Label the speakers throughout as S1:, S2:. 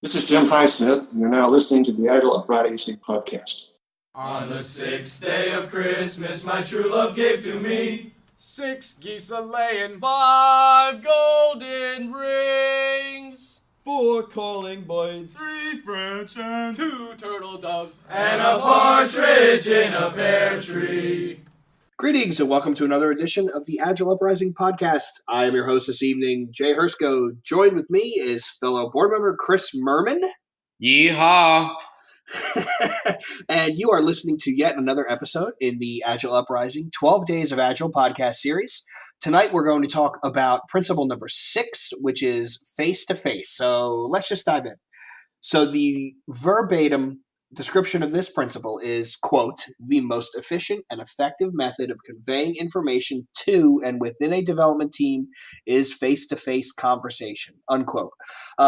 S1: This is Jim Highsmith, and you're now listening to the Agile Principle podcast.
S2: On the 6th day of Christmas, my true love gave to me
S3: 6 geese a-laying,
S4: 5 golden rings,
S3: 4 calling birds,
S4: 3 French hens, 2 turtle doves,
S2: and a partridge in a pear tree.
S5: Greetings and welcome to another edition of the Agile Uprising podcast. I am your host this evening, Jay Hrcsko. Joined with me is fellow board member Chris Murman.
S4: Yeehaw!
S5: And you are listening to yet another episode in the Agile Uprising 12 Days of Agile podcast series. Tonight we're going to talk about principle number 6, which is face-to-face. So let's just dive in. So the verbatim description of this principle is, quote, the most efficient and effective method of conveying information to and within a development team is face-to-face conversation, unquote.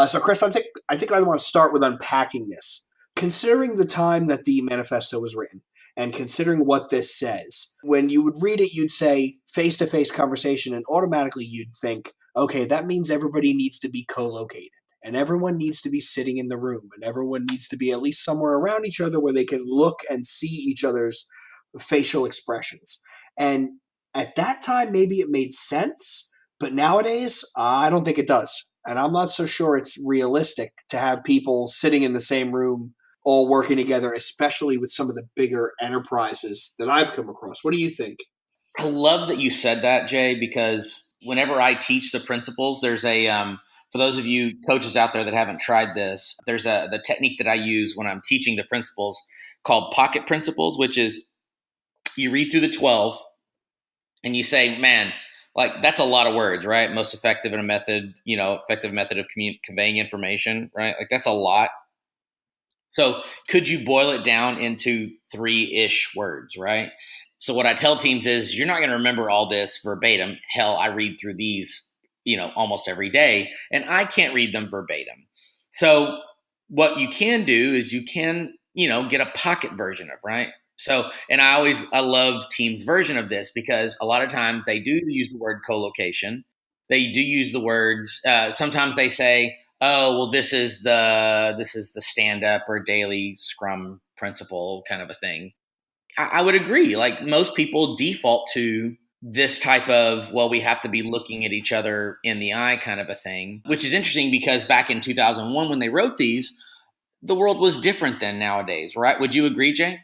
S5: So Chris, I think I want to start with unpacking this. Considering the time that the manifesto was written and considering what this says, when you would read it, you'd say face-to-face conversation and automatically you'd think, okay, that means everybody needs to be co-located. And everyone needs to be sitting in the room, and everyone needs to be at least somewhere around each other where they can look and see each other's facial expressions. And at that time, maybe it made sense, but nowadays, I don't think it does. And I'm not so sure it's realistic to have people sitting in the same room all working together, especially with some of the bigger enterprises that I've come across. What do you think?
S4: I love that you said that, Jay, because whenever I teach the principles, there's a for those of you coaches out there that haven't tried this, there's the technique that I use when I'm teaching the principles called pocket principles, which is you read through the 12 and you say, man, like that's a lot of words, right? Most effective in a method, effective method of conveying information, right? Like that's a lot. So could you boil it down into 3-ish words, right? So what I tell teams is you're not going to remember all this verbatim. Hell, I read through these almost every day, and I can't read them verbatim. So what you can do is you can, get a pocket version of, right? So, and I love teams' version of this because a lot of times they do use the word co-location. They do use the words, sometimes they say, oh, well, this is the stand-up or daily scrum principle kind of a thing. I would agree. Like most people default to this type of, well, we have to be looking at each other in the eye kind of a thing, which is interesting because back in 2001, when they wrote these, the world was different than nowadays, right? Would you agree, Jay?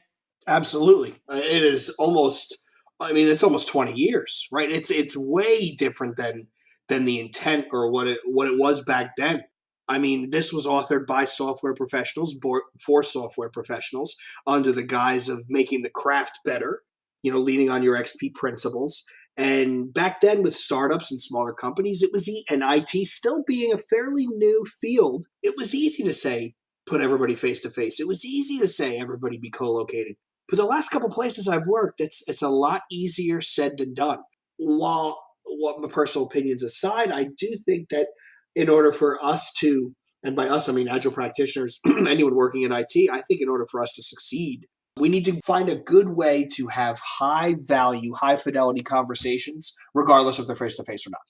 S5: Absolutely. It is it's almost 20 years, right? It's way different than the intent or what it was back then. I mean, this was authored by software professionals for software professionals under the guise of making the craft better, leaning on your XP principles. And back then with startups and smaller companies, and IT still being a fairly new field, it was easy to say, put everybody face to face. It was easy to say everybody be co-located. But the last couple places I've worked, it's a lot easier said than done. While what my personal opinions aside, I do think that in order for us to, and by us I mean Agile practitioners, anyone working in IT, I think in order for us to succeed, we need to find a good way to have high value, high fidelity conversations, regardless if they're face to face or not.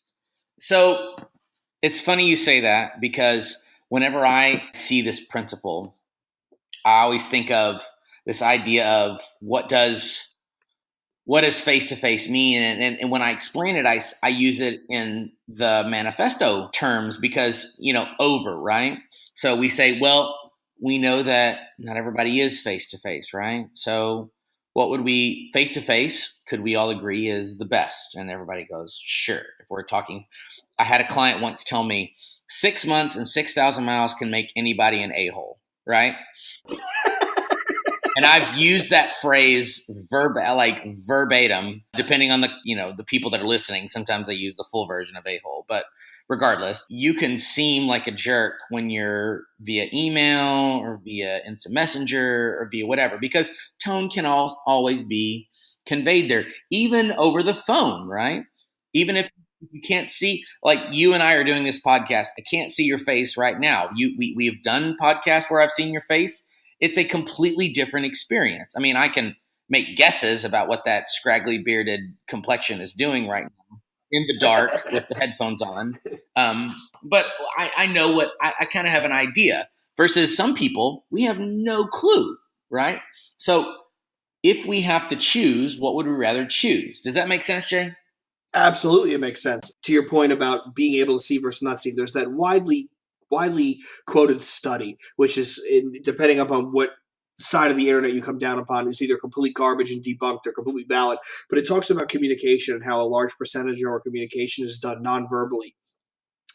S5: So
S4: it's funny you say that because whenever I see this principle, I always think of this idea of what does face-to-face mean? And when I explain it, I use it in the manifesto terms because, over, right? So we say, well, we know that not everybody is face-to-face, right? So what would we, face-to-face, could we all agree is the best? And everybody goes, sure. If we're talking, I had a client once tell me 6 months and 6,000 miles can make anybody an a-hole, right? And I've used that phrase verbatim, depending on the people that are listening. Sometimes they use the full version of a-hole, but regardless, you can seem like a jerk when you're via email or via instant messenger or via whatever, because tone can always be conveyed there, even over the phone, right? Even if you can't see, like you and I are doing this podcast, I can't see your face right now. We have done podcasts where I've seen your face. It's a completely different experience. I mean, I can make guesses about what that scraggly bearded complexion is doing right now in the dark with the headphones on. But I know what I kind of have an idea versus some people, we have no clue, right? So if we have to choose, what would we rather choose? Does that make sense, Jay?
S5: Absolutely, it makes sense. To your point about being able to see versus not see, there's that widely quoted study, which is depending upon what side of the internet you come down upon, is either complete garbage and debunked or completely valid. But it talks about communication and how a large percentage of our communication is done non-verbally.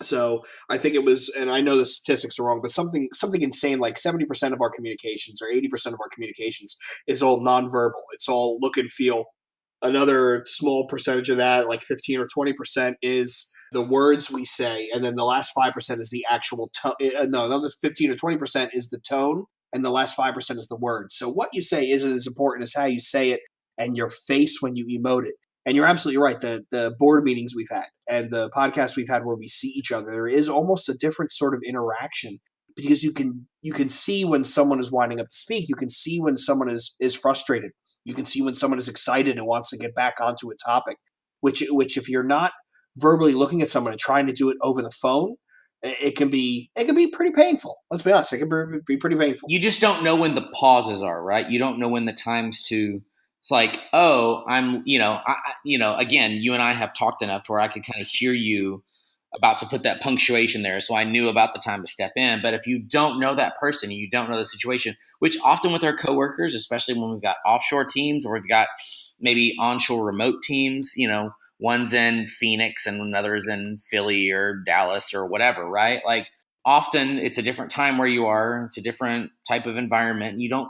S5: So I think it was, and I know the statistics are wrong, but something insane like 70% of our communications or 80% of our communications is all nonverbal. It's all look and feel. Another small percentage of that, like 15 or 20%, is the words we say, and then the last 5% is the actual tone. No, another 15 or 20% is the tone, and the last 5% is the words. So what you say isn't as important as how you say it and your face when you emote it. And you're absolutely right. The board meetings we've had and the podcasts we've had where we see each other, there is almost a different sort of interaction because you can see when someone is winding up to speak. You can see when someone is frustrated. You can see when someone is excited and wants to get back onto a topic, which if you're not verbally looking at someone and trying to do it over the phone, it can be pretty painful. Let's be honest, it can be pretty painful.
S4: You just don't know when the pauses are, right? You don't know when the times to, it's like, oh, again, you and I have talked enough to where I could kind of hear you about to put that punctuation there. So I knew about the time to step in. But if you don't know that person, you don't know the situation, which often with our coworkers, especially when we've got offshore teams or we've got maybe onshore remote teams, one's in Phoenix and another's in Philly or Dallas or whatever, right? Like often it's a different time where you are. It's a different type of environment. You don't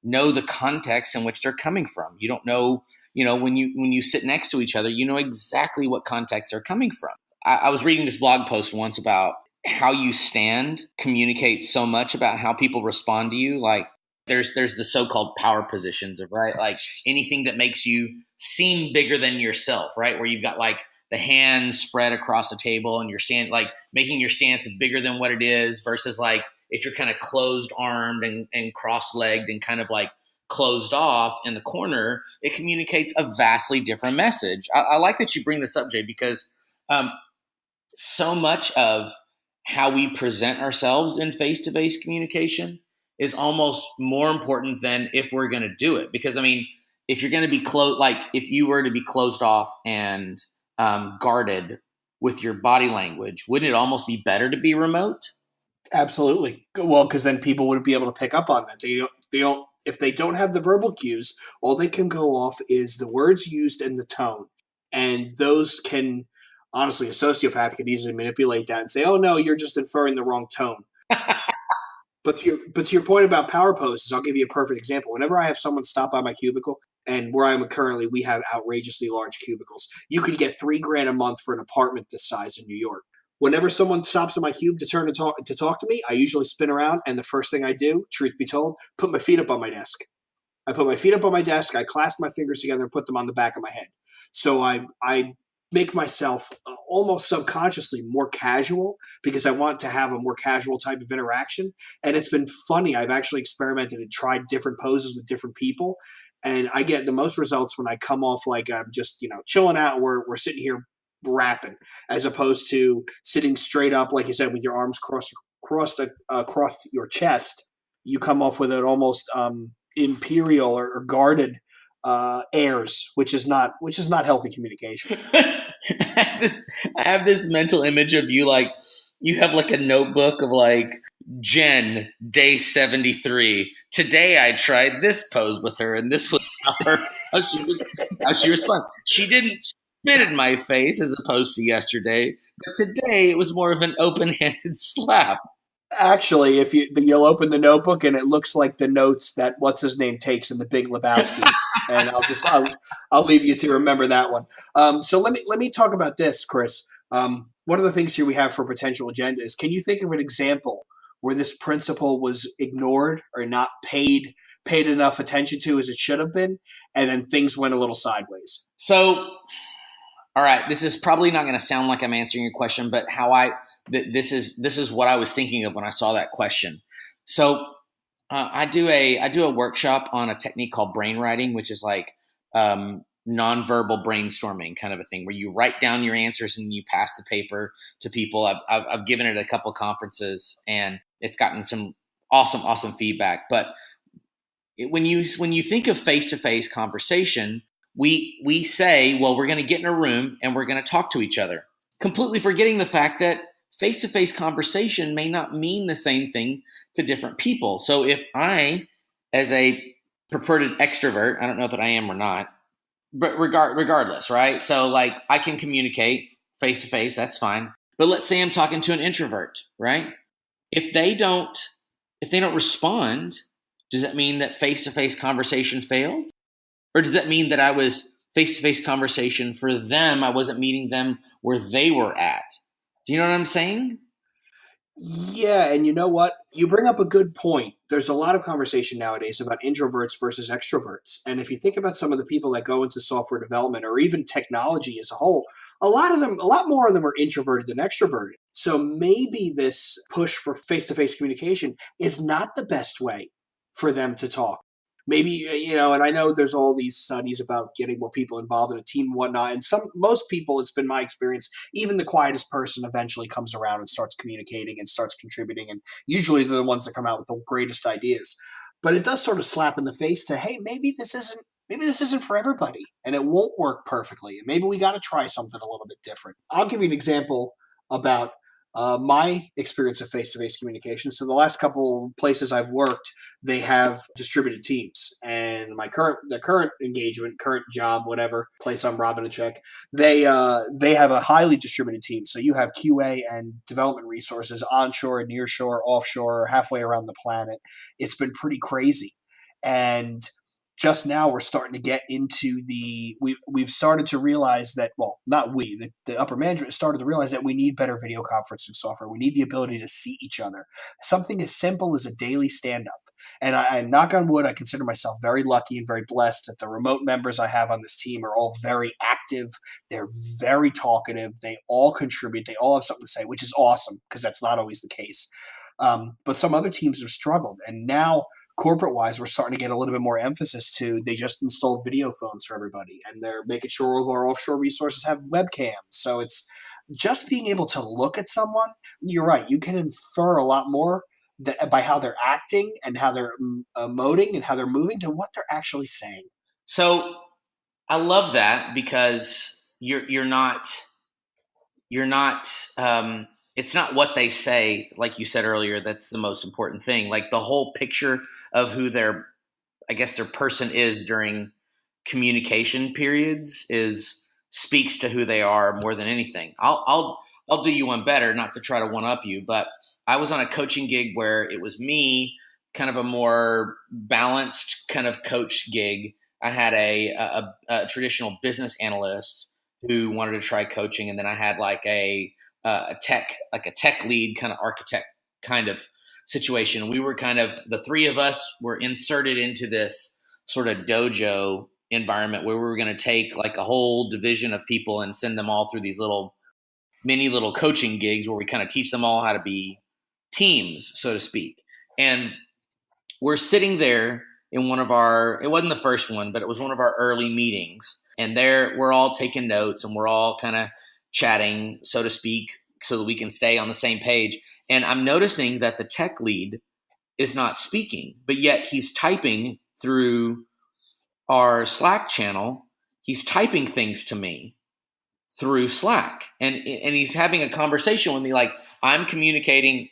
S4: know the context in which they're coming from. You don't know, when you sit next to each other, you know exactly what context they're coming from. I was reading this blog post once about how you stand communicates so much about how people respond to you. Like there's the so-called power positions of, right? Like anything that makes you seem bigger than yourself, right? Where you've got like the hands spread across the table and you're like making your stance bigger than what it is versus like if you're kind of closed armed and cross-legged and kind of like closed off in the corner, it communicates a vastly different message. I like that you bring this up, Jay, because so much of how we present ourselves in face-to-face communication is almost more important than if we're going to do it. Because, I mean, if you're going to be if you were to be closed off and guarded with your body language, wouldn't it almost be better to be remote?
S5: Absolutely. Well, because then people would be able to pick up on that. They don't. If they don't have the verbal cues, all they can go off is the words used and the tone, and those can. Honestly, a sociopath could easily manipulate that and say, "Oh no, you're just inferring the wrong tone." But to your point about power poses, I'll give you a perfect example. Whenever I have someone stop by my cubicle, and where I am currently, we have outrageously large cubicles. You could get $3,000 a month for an apartment this size in New York. Whenever someone stops in my cube to talk to me, I usually spin around, and the first thing I do, truth be told, put my feet up on my desk. I put my feet up on my desk. I clasp my fingers together and put them on the back of my head. So I make myself almost subconsciously more casual because I want to have a more casual type of interaction. And it's been funny. I've actually experimented and tried different poses with different people. And I get the most results when I come off like I'm just, chilling out and we're sitting here rapping as opposed to sitting straight up, like you said, with your arms crossed across your chest. You come off with an almost imperial or guarded airs, which is not healthy communication.
S4: I have this mental image of you, like you have like a notebook of like Jen, day 73. Today I tried this pose with her, and this was how she responded. She didn't spit in my face as opposed to yesterday, but today it was more of an open-handed slap.
S5: Actually, if you'll open the notebook and it looks like the notes that what's his name takes in The Big Lebowski, and I'll leave you to remember that one. So let me talk about this, Chris. One of the things here we have for potential agenda is: can you think of an example where this principle was ignored or not paid enough attention to as it should have been, and then things went a little sideways?
S4: So, all right, this is probably not going to sound like I'm answering your question, but this is what I was thinking of when I saw that question. So I do a workshop on a technique called brainwriting, which is like nonverbal brainstorming kind of a thing, where you write down your answers and you pass the paper to people. I've given it a couple conferences, and it's gotten some awesome feedback. But when you think of face-to-face conversation, we say, well, we're going to get in a room and we're going to talk to each other, completely forgetting the fact that face-to-face conversation may not mean the same thing to different people. So if I, as a purported extrovert, I don't know that I am or not, but regardless, right? So like I can communicate face-to-face, that's fine. But let's say I'm talking to an introvert, right? If they don't respond, does that mean that face-to-face conversation failed? Or does that mean that I was face-to-face conversation for them? I wasn't meeting them where they were at. Do you know what I'm saying?
S5: Yeah, and you know what? You bring up a good point. There's a lot of conversation nowadays about introverts versus extroverts. And if you think about some of the people that go into software development or even technology as a whole, a lot more of them are introverted than extroverted. So maybe this push for face-to-face communication is not the best way for them to talk. Maybe, and I know there's all these studies about getting more people involved in a team and whatnot. And most people, it's been my experience, even the quietest person eventually comes around and starts communicating and starts contributing. And usually they're the ones that come out with the greatest ideas. But it does sort of slap in the face to, hey, maybe this isn't for everybody and it won't work perfectly. And maybe we got to try something a little bit different. I'll give you an example about my experience of face-to-face communication. So the last couple places I've worked, they have distributed teams. And the current engagement, current job, whatever place I'm robbing a check, they have a highly distributed team. So you have QA and development resources onshore and nearshore, offshore, halfway around the planet. It's been pretty crazy. And just now we're starting to get into we've started to realize that, well, not we, the upper management started to realize that we need better video conferencing software. We need the ability to see each other. Something as simple as a daily stand-up. And I knock on wood, I consider myself very lucky and very blessed that the remote members I have on this team are all very active. They're very talkative. They all contribute. They all have something to say, which is awesome because that's not always the case. But some other teams have struggled. And now corporate-wise, we're starting to get a little bit more emphasis to they just installed video phones for everybody. And they're making sure all of our offshore resources have webcams. So it's just being able to look at someone. You're right. You can infer a lot more by how they're acting and how they're emoting and how they're moving to what they're actually saying.
S4: So I love that because you're not it's not what they say, like you said earlier, that's the most important thing. Like the whole picture of who their person is during communication periods speaks to who they are more than anything. I'll do you one better, not to try to one up you, but I was on a coaching gig where it was me, kind of a more balanced kind of coach gig. I had a traditional business analyst who wanted to try coaching, and then I had like a tech lead kind of architect kind of situation. We were kind of, the three of us were inserted into this sort of dojo environment where we were going to take like a whole division of people and send them all through these mini little coaching gigs where we kind of teach them all how to be teams, so to speak. And we're sitting there in it wasn't the first one, but it was one of our early meetings. And there we're all taking notes and we're all kind of chatting, so to speak, so that we can stay on the same page. And I'm noticing that the tech lead is not speaking, but yet he's typing through our Slack channel. He's typing things to me through Slack. And he's having a conversation with me, like I'm communicating,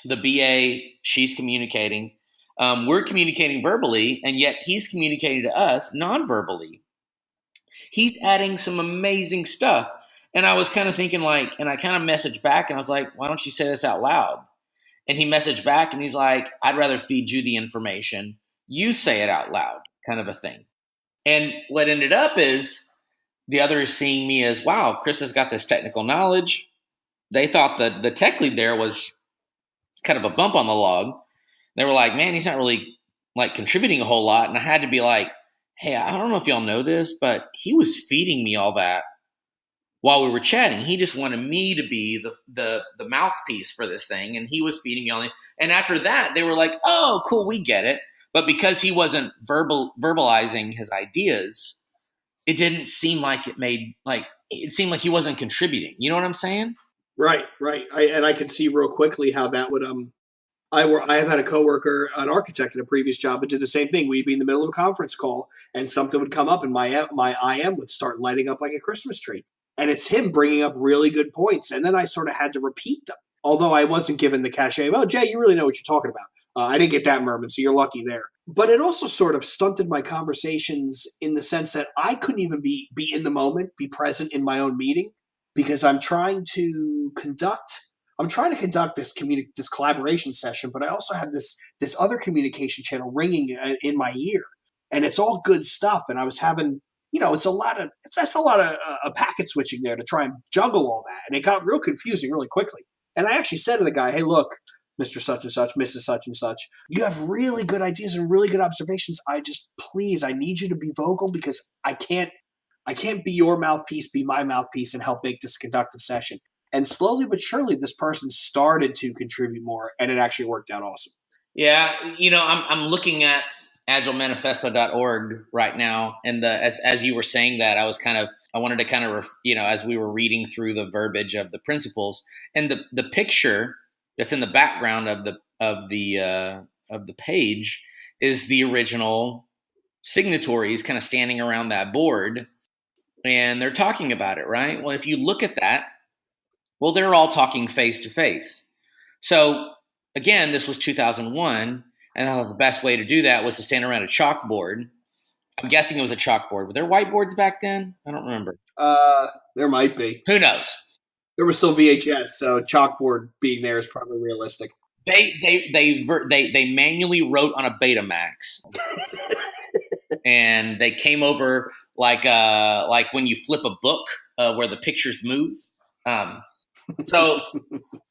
S4: the BA, she's communicating. We're communicating verbally, and yet he's communicating to us non-verbally. He's adding some amazing stuff. And I was kind of thinking and I kind of messaged back and I was like, why don't you say this out loud? And he messaged back and he's like, I'd rather feed you the information. You say it out loud, kind of a thing. And what ended up is the others seeing me as, wow, Chris has got this technical knowledge. They thought that the tech lead there was kind of a bump on the log. They were like, man, he's not really like contributing a whole lot. And I had to be like, hey, I don't know if y'all know this, but he was feeding me all that while we were chatting. He just wanted me to be the mouthpiece for this thing. And he was feeding me all that. And after that, they were like, oh, cool, we get it. But because he wasn't verbalizing his ideas, it didn't seem like it seemed like he wasn't contributing. You know what I'm saying?
S5: Right. I could see real quickly how that would I have had a coworker, an architect in a previous job, who did the same thing. We'd be in the middle of a conference call, and something would come up, and my IM would start lighting up like a Christmas tree. And it's him bringing up really good points, and then I sort of had to repeat them. Although I wasn't given the cachet, well, Jay, you really know what you're talking about. I didn't get that, Murman, so you're lucky there. But it also sort of stunted my conversations in the sense that I couldn't even be in the moment, be present in my own meeting, because I'm trying to conduct this collaboration session, but I also have this other communication channel ringing in my ear, and it's all good stuff. And I was having, it's that's a lot of packet switching there to try and juggle all that, and it got real confusing really quickly. And I actually said to the guy, "Hey, look, Mr. Such and Such, Mrs. Such and Such, you have really good ideas and really good observations. Please, I need you to be vocal because I can't be your mouthpiece, be my mouthpiece, and help make this a conductive session." And slowly but surely, this person started to contribute more, and it actually worked out awesome.
S4: Yeah, I'm looking at agilemanifesto.org right now, and as you were saying that, I wanted to kind of as we were reading through the verbiage of the principles, and the picture that's in the background of the page is the original signatories kind of standing around that board, and they're talking about it, right? Well, if you look at that, well, they're all talking face to face. So again, this was 2001, and the best way to do that was to stand around a chalkboard. I'm guessing it was a chalkboard. Were there whiteboards back then? I don't remember.
S5: There might be.
S4: Who knows?
S5: There was still VHS, so chalkboard being there is probably realistic.
S4: They manually wrote on a Betamax, and they came over like when you flip a book where the pictures move.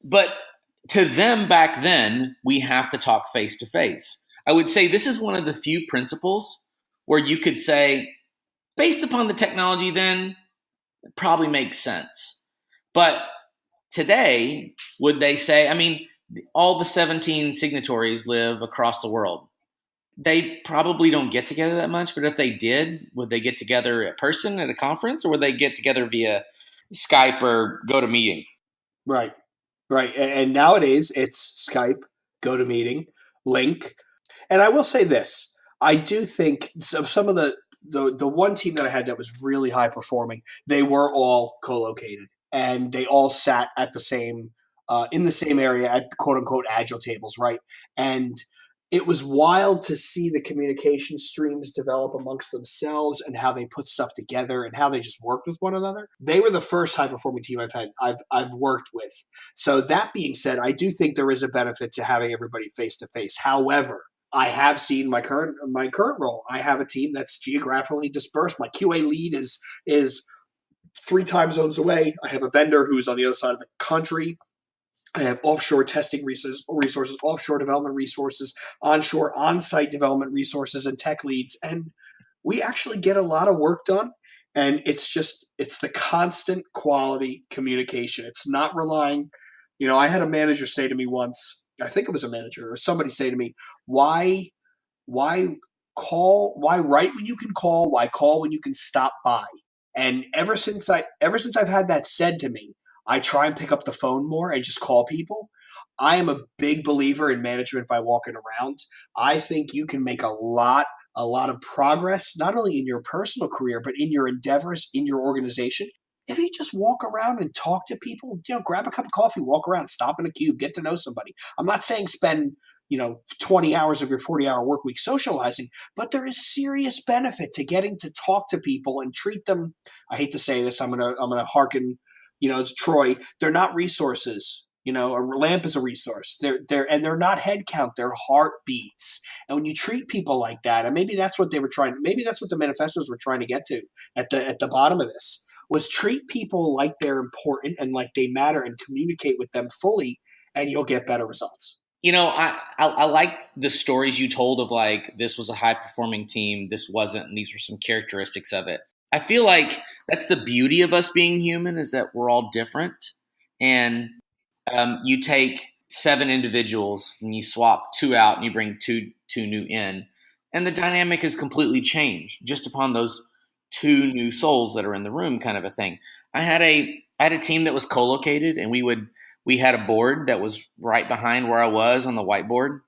S4: But to them back then, we have to talk face to face. I would say this is one of the few principles where you could say, based upon the technology then, it probably makes sense. But today, would they say, all the 17 signatories live across the world. They probably don't get together that much, but if they did, would they get together in person at a conference, or would they get together via Skype or GoToMeeting?
S5: Right. And nowadays it's Skype, GoToMeeting, Link. And I will say this. I do think some of the one team that I had that was really high performing, they were all co-located, and they all sat at the same in the same area at quote unquote agile tables, right? And it was wild to see the communication streams develop amongst themselves and how they put stuff together and how they just worked with one another. They were the first high performing team I've worked with. So that being said, I do think there is a benefit to having everybody face to face. However, I have seen my current role. I have a team that's geographically dispersed. My QA lead is 3 time zones away. I have a vendor who's on the other side of the country. I have offshore testing resources, offshore development resources, onshore on-site development resources, and tech leads. And we actually get a lot of work done. And it's the constant quality communication. It's not relying, I had a manager say to me once, I think it was a manager or somebody say to me, why write when you can call? Why call when you can stop by? And ever since I've had that said to me, I try and pick up the phone more and just call people. I am a big believer in management by walking around. I think you can make a lot of progress, not only in your personal career, but in your endeavors, in your organization. If you just walk around and talk to people, grab a cup of coffee, walk around, stop in a cube, get to know somebody. I'm not saying spend 20 hours of your 40-hour work week socializing, but there is serious benefit to getting to talk to people and treat them. I hate to say this, I'm gonna hearken. It's Troy. They're not resources. A lamp is a resource. They're not head count. They're heartbeats. And when you treat people like that, and maybe that's what maybe that's what the manifestos were trying to get to at the bottom of this, was treat people like they're important and like they matter and communicate with them fully, and you'll get better results.
S4: I like the stories you told of like, this was a high performing team, this wasn't, and these were some characteristics of it. I feel like that's the beauty of us being human, is that we're all different. And you take 7 individuals and you swap 2 out and you bring two new in, and the dynamic has completely changed just upon those 2 new souls that are in the room, kind of a thing. I had a team that was co-located, and we would we had a board that was right behind where I was on the whiteboard.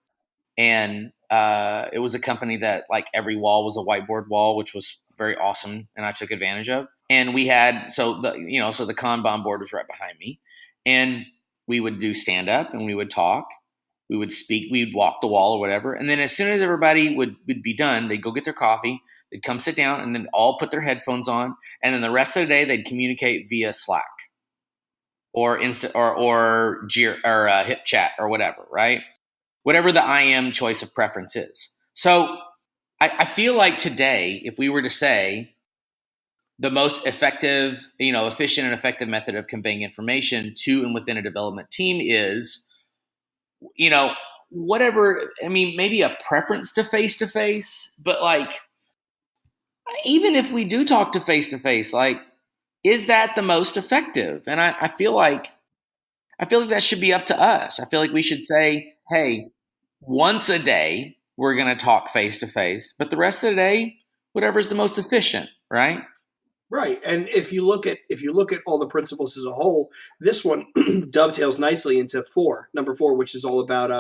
S4: And it was a company that like every wall was a whiteboard wall, which was very awesome. And I took advantage of. And we had, so the Kanban board was right behind me. And we would do stand up and we would talk. We would speak, we'd walk the wall or whatever. And then as soon as everybody would be done, they'd go get their coffee. They'd come sit down and then all put their headphones on. And then the rest of the day, they'd communicate via Slack or Hip Chat or whatever, right? Whatever the IM choice of preference is. So I feel like today, if we were to say the most effective, efficient and effective method of conveying information to and within a development team is, whatever, maybe a preference to face-to-face, but like, even if we do talk to face-to-face, like, is that the most effective? And I feel like that should be up to us. I feel like we should say, hey, once a day, we're going to talk face-to-face, but the rest of the day, whatever's the most efficient, right?
S5: Right. And if you look at all the principles as a whole, this one dovetails nicely into number 4, which is all about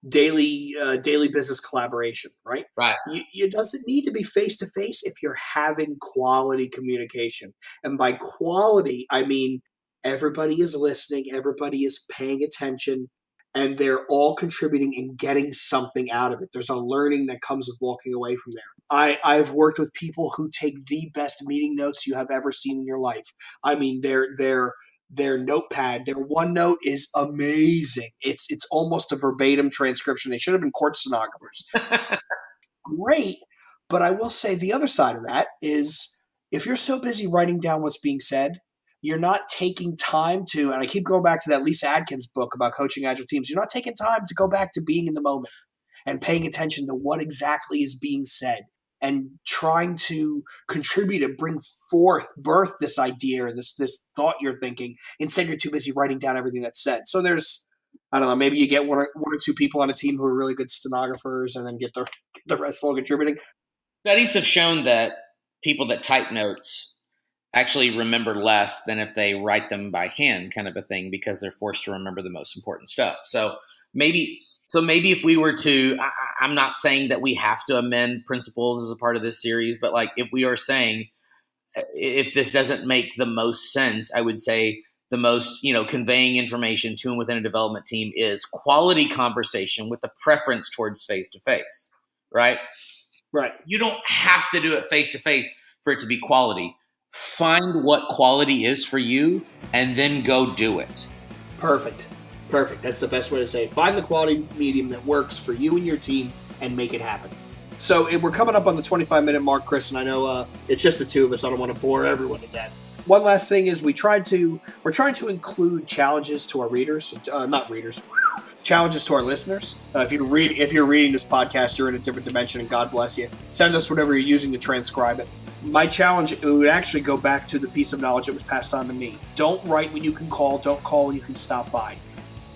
S5: daily business collaboration, right?
S4: Right.
S5: You doesn't need to be face-to-face if you're having quality communication. And by quality, I mean everybody is listening, everybody is paying attention, and they're all contributing and getting something out of it. There's a learning that comes with walking away from there. I've worked with people who take the best meeting notes you have ever seen in your life. I mean, their notepad, their OneNote is amazing. It's almost a verbatim transcription. They should have been court stenographers. Great. But I will say the other side of that is if you're so busy writing down what's being said, you're not taking time to, and I keep going back to that Lisa Adkins book about coaching agile teams, you're not taking time to go back to being in the moment and paying attention to what exactly is being said and trying to contribute and bring birth this idea or this thought you're thinking. Instead, you're too busy writing down everything that's said. So there's, I don't know, maybe you get one or two people on a team who are really good stenographers and then get the rest all contributing.
S4: Studies have shown that people that type notes actually remember less than if they write them by hand, kind of a thing, because they're forced to remember the most important stuff. So maybe if we were to, I'm not saying that we have to amend principles as a part of this series, but like if we are saying, if this doesn't make the most sense, I would say the most, conveying information to and within a development team is quality conversation with a preference towards face-to-face, right?
S5: Right.
S4: You don't have to do it face-to-face for it to be quality. Find what quality is for you and then go do it. Perfect.
S5: That's the best way to say it. Find the quality medium that works for you and your team and make it happen. So we're coming up on the 25-minute mark, Chris, and I know it's just the two of us. I don't want to bore everyone to death. One last thing is we're trying to include challenges to our readers, challenges to our listeners. If you're reading this podcast, you're in a different dimension, and God bless you. Send us whatever you're using to transcribe it. My challenge, it would actually go back to the piece of knowledge that was passed on to me. Don't write when you can call. Don't call when you can stop by.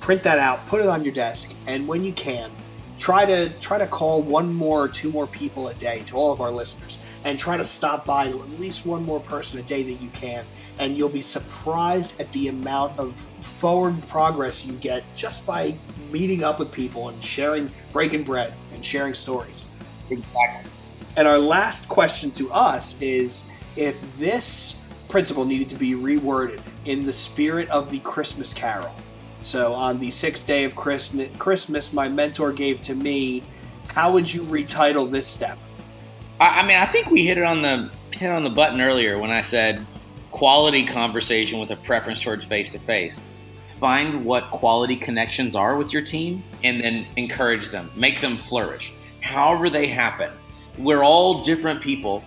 S5: Print that out, put it on your desk, and when you can, try to call one more or two more people a day to all of our listeners, and try to stop by to at least one more person a day that you can. And you'll be surprised at the amount of forward progress you get just by meeting up with people and breaking bread and sharing stories.
S4: Exactly.
S5: And our last question to us is, if this principle needed to be reworded in the spirit of the Christmas Carol, so on the 6th day of Christmas, my mentor gave to me, how would you retitle this step?
S4: I think we hit on the button earlier when I said quality conversation with a preference towards face-to-face. Find what quality connections are with your team and then encourage them, make them flourish. However they happen. We're all different people.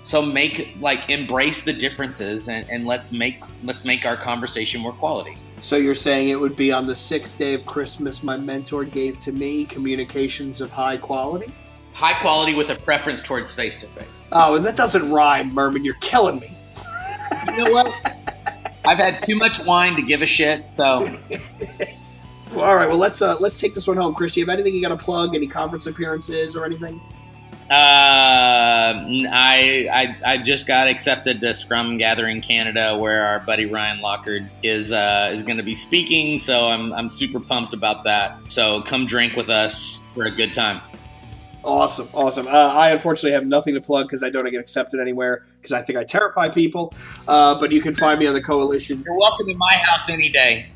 S4: So embrace the differences and let's make our conversation more quality.
S5: So you're saying it would be on the 6th day of Christmas, my mentor gave to me communications of high quality?
S4: High quality with a preference towards face-to-face.
S5: Oh, that doesn't rhyme, Murman. You're killing me.
S4: You know what? I've had too much wine to give a shit, so.
S5: Well, all right, well, let's take this one home. Chris, you have anything you got to plug? Any conference appearances or anything?
S4: I just got accepted to Scrum Gathering Canada, where our buddy Ryan Lockard is going to be speaking. So I'm super pumped about that. So come drink with us for a good time.
S5: Awesome. I unfortunately have nothing to plug because I don't get accepted anywhere because I think I terrify people. But you can find me on the Coalition.
S4: You're welcome to my house any day.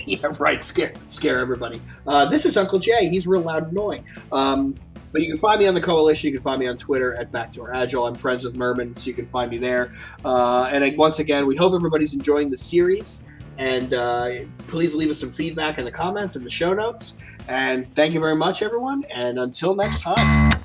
S5: Yeah, right. Scare everybody. This is Uncle Jay. He's real loud and annoying. But you can find me on the Coalition. You can find me on Twitter at Backdoor Agile. I'm friends with Murman, so you can find me there. And once again, we hope everybody's enjoying the series. And please leave us some feedback in the comments and the show notes. And thank you very much, everyone. And until next time.